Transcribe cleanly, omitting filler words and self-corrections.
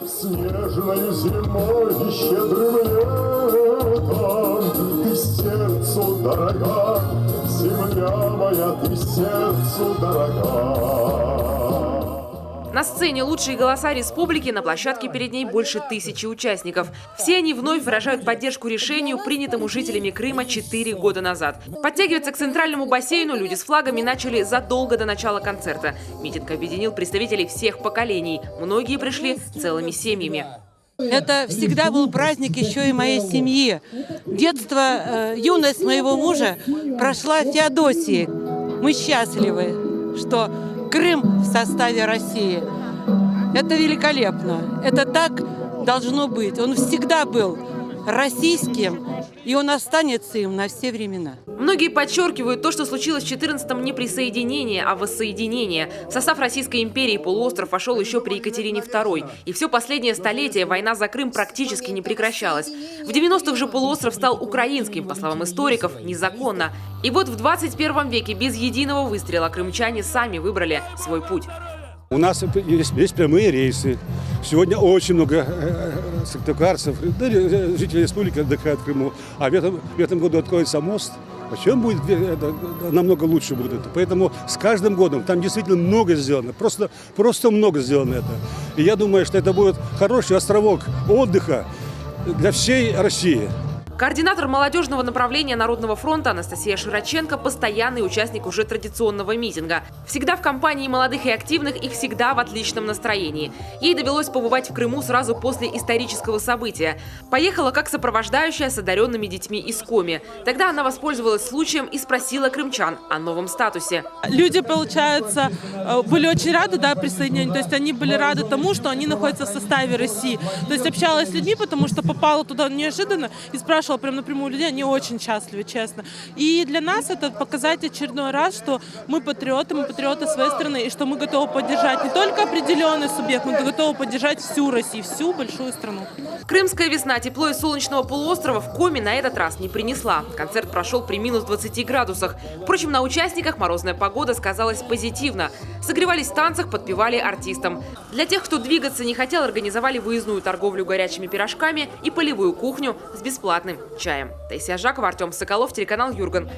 Снежною зимой и щедрым летом ты сердцу дорога, земля моя, ты сердцу дорога. На сцене лучшие голоса республики, на площадке перед ней больше 1000 участников. Все они вновь выражают поддержку решению, принятому жителями Крыма 4 года назад. Подтягиваться к центральному бассейну люди с флагами начали задолго до начала концерта. Митинг объединил представителей всех поколений. Многие пришли целыми семьями. Это всегда был праздник еще и моей семьи. Детство, юность моего мужа прошла в Феодосии. Мы счастливы, что Крым в составе России. Это великолепно. Это так должно быть. Он всегда был российским, и он останется им на все времена. Многие подчеркивают то, что случилось в 14-м не присоединение, а воссоединение. В состав Российской империи полуостров вошел еще при Екатерине II. И все последнее столетие война за Крым практически не прекращалась. В 90-х же полуостров стал украинским, по словам историков, незаконно. И вот в 21 веке без единого выстрела крымчане сами выбрали свой путь. У нас есть прямые рейсы. Сегодня очень много сыктывкарцев, жителей республики отдыхают в Крыму. А в этом году откроется мост. Почему будет намного лучше будет это? Поэтому с каждым годом там действительно много сделано. Просто много сделано это. И я думаю, что это будет хороший островок отдыха для всей России. Координатор молодежного направления Народного фронта Анастасия Широченко – постоянный участник уже традиционного митинга. Всегда в компании молодых и активных и всегда в отличном настроении. Ей довелось побывать в Крыму сразу после исторического события. Поехала как сопровождающая с одаренными детьми из Коми. Тогда она воспользовалась случаем и спросила крымчан о новом статусе. Люди, получается, были очень рады присоединению. То есть они были рады тому, что они находятся в составе России. То есть общалась с людьми, потому что попала туда неожиданно и спрашивала прям напрямую людей, они очень счастливы, честно. И для нас это показать очередной раз, что мы патриоты своей страны, и что мы готовы поддержать не только определенный субъект, мы готовы поддержать всю Россию, всю большую страну. Крымская весна тепло из солнечного полуострова в Коми на этот раз не принесла. Концерт прошел при минус 20 градусах. Впрочем, на участниках морозная погода сказалась позитивно. Согревались в танцах, подпевали артистам. Для тех, кто двигаться не хотел, организовали выездную торговлю горячими пирожками и полевую кухню с бесплатным чаем. Таисия Жакова, Артем Соколов, телеканал Юрган.